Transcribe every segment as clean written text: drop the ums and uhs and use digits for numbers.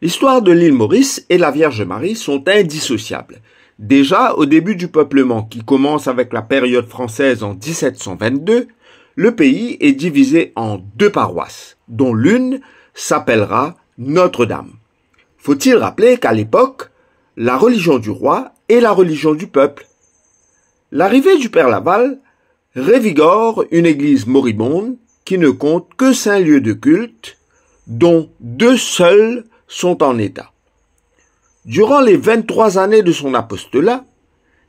L'histoire de l'île Maurice et la Vierge Marie sont indissociables. Déjà, au début du peuplement, qui commence avec la période française en 1722, le pays est divisé en deux paroisses, dont l'une s'appellera Notre-Dame. Faut-il rappeler qu'à l'époque, la religion du roi est la religion du peuple. L'arrivée du Père Laval révigore une église moribonde qui ne compte que 5 lieux de culte, dont 2 seuls sont en état. Durant les 23 années de son apostolat,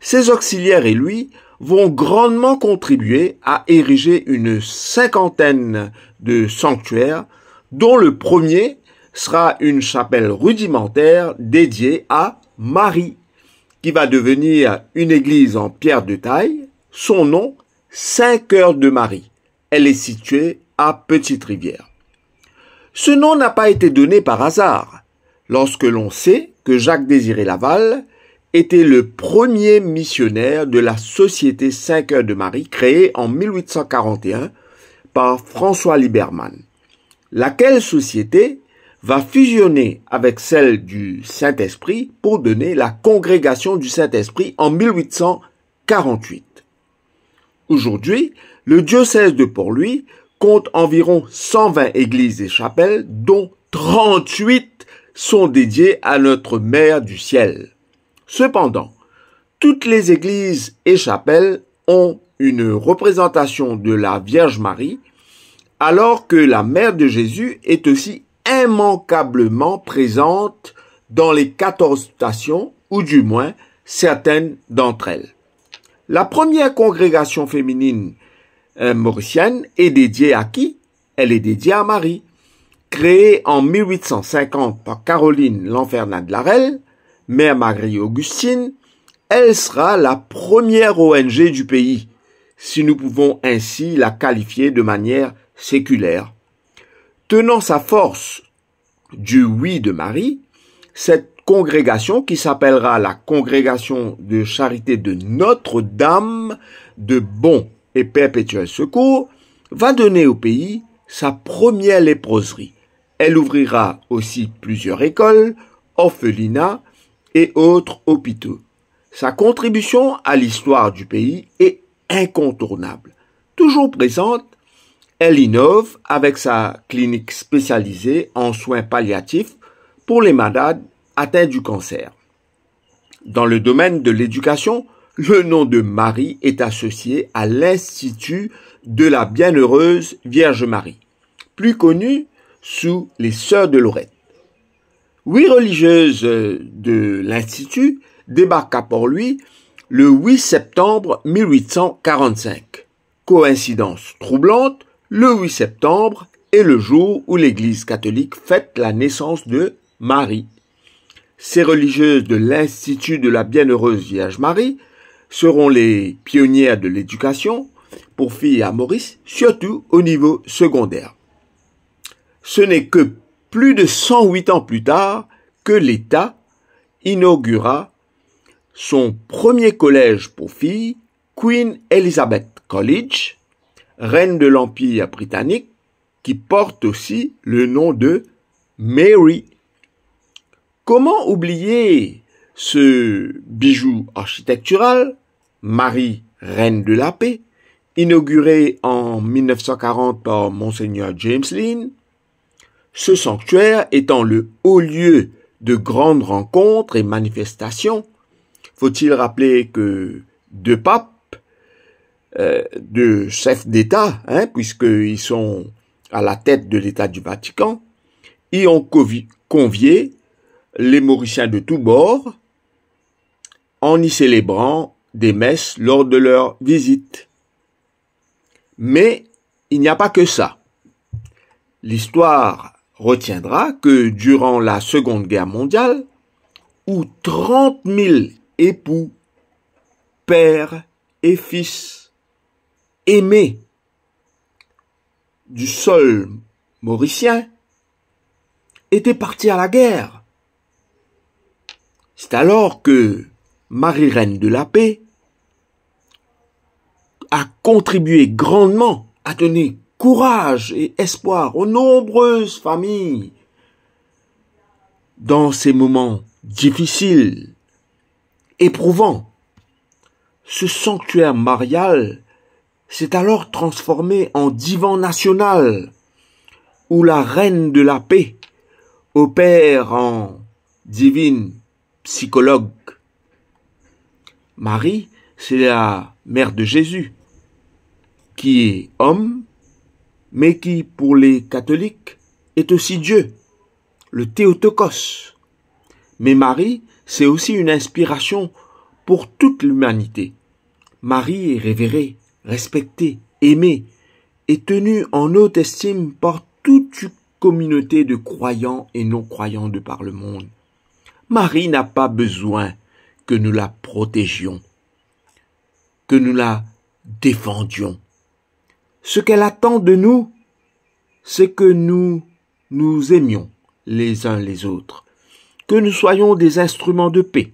ses auxiliaires et lui vont grandement contribuer à ériger une 50aine de sanctuaires, dont le premier sera une chapelle rudimentaire dédiée à Marie, qui va devenir une église en pierre de taille. Son nom, Saint-Cœur de Marie. Elle est située à Petite-Rivière. Ce nom n'a pas été donné par hasard, lorsque l'on sait que Jacques-Désiré Laval était le premier missionnaire de la Société Saint-Cœur de Marie créée en 1841 par François Libermann, laquelle société va fusionner avec celle du Saint-Esprit pour donner la Congrégation du Saint-Esprit en 1848. Aujourd'hui, le diocèse de Port-Louis compte environ 120 églises et chapelles, dont 38 sont dédiées à notre Mère du Ciel. Cependant, toutes les églises et chapelles ont une représentation de la Vierge Marie, alors que la Mère de Jésus est aussi immanquablement présente dans les 14 stations, ou du moins certaines d'entre elles. La première congrégation féminine mauricienne est dédiée à qui? Elle est dédiée à Marie. Créée en 1850 par Caroline Lanfernat-de-Larelle, Mère Marie-Augustine, elle sera la première ONG du pays, si nous pouvons ainsi la qualifier de manière séculaire. Tenant sa force du oui de Marie, cette congrégation, qui s'appellera la Congrégation de Charité de Notre-Dame de Bon et Perpétuel Secours, va donner au pays sa première léproserie. Elle ouvrira aussi plusieurs écoles, orphelinats et autres hôpitaux. Sa contribution à l'histoire du pays est incontournable. Toujours présente, elle innove avec sa clinique spécialisée en soins palliatifs pour les malades atteints du cancer. Dans le domaine de l'éducation, le nom de Marie est associé à l'Institut de la Bienheureuse Vierge Marie, plus connu sous les Sœurs de Lorette. 8 religieuses de l'Institut débarquent à Port-Louis le 8 septembre 1845. Coïncidence troublante, le 8 septembre est le jour où l'Église catholique fête la naissance de Marie. Ces religieuses de l'Institut de la Bienheureuse Vierge Marie seront les pionnières de l'éducation pour filles à Maurice, surtout au niveau secondaire. Ce n'est que plus de 108 ans plus tard que l'État inaugura son premier collège pour filles, Queen Elizabeth College, reine de l'Empire britannique, qui porte aussi le nom de Mary. Comment oublier ce bijou architectural, Marie, reine de la paix, inauguré en 1940 par Monseigneur James Lynn, ce sanctuaire étant le haut lieu de grandes rencontres et manifestations. Faut-il rappeler que 2 papes, 2 chefs d'État, puisqu'ils sont à la tête de l'État du Vatican, y ont convié les Mauriciens de tous bords en y célébrant des messes lors de leur visite. Mais il n'y a pas que ça. L'histoire retiendra que durant la Seconde Guerre mondiale, où 30 000 époux, pères et fils aimés du sol mauricien étaient partis à la guerre, c'est alors que Marie Reine de la Paix a contribué grandement à donner courage et espoir aux nombreuses familles dans ces moments difficiles, éprouvants, ce sanctuaire marial s'est alors transformé en divan national, où la reine de la paix opère en divine psychologue. Marie, c'est la mère de Jésus, qui est homme, mais qui, pour les catholiques, est aussi Dieu, le Théotokos. Mais Marie, c'est aussi une inspiration pour toute l'humanité. Marie est révérée, respectée, aimée et tenue en haute estime par toute une communauté de croyants et non-croyants de par le monde. Marie n'a pas besoin que nous la protégions, que nous la défendions. Ce qu'elle attend de nous, c'est que nous nous aimions les uns les autres, que nous soyons des instruments de paix,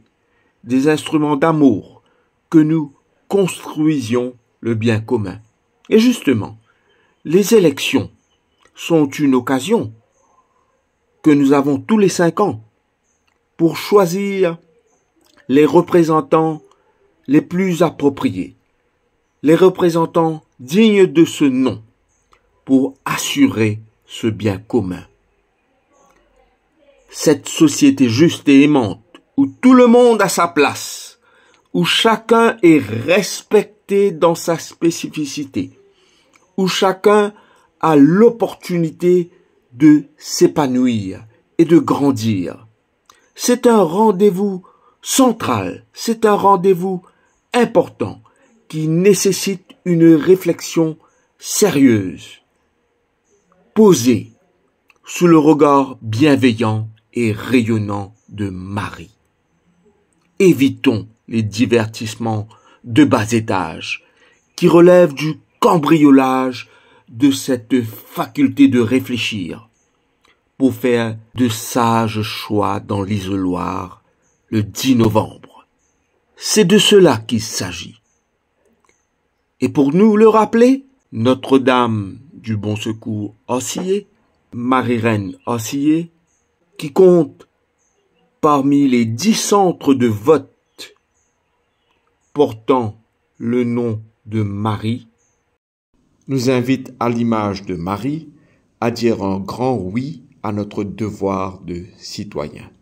des instruments d'amour, que nous construisions le bien commun. Et justement, les élections sont une occasion que nous avons tous les 5 ans pour choisir les représentants les plus appropriés, les représentants dignes de ce nom, pour assurer ce bien commun. Cette société juste et aimante, où tout le monde a sa place, où chacun est respecté dans sa spécificité, où chacun a l'opportunité de s'épanouir et de grandir. C'est un rendez-vous central, c'est un rendez-vous important qui nécessite une réflexion sérieuse, posée sous le regard bienveillant et rayonnant de Marie. Évitons les divertissements de bas étage qui relèvent du cambriolage de cette faculté de réfléchir pour faire de sages choix dans l'isoloir le 10 novembre. C'est de cela qu'il s'agit. Et pour nous le rappeler, Notre-Dame du Bon Secours Oscier, Marie-Reine Oscier, qui compte parmi les 10 centres de vote portant le nom de Marie, nous invite à l'image de Marie à dire un grand oui à notre devoir de citoyen.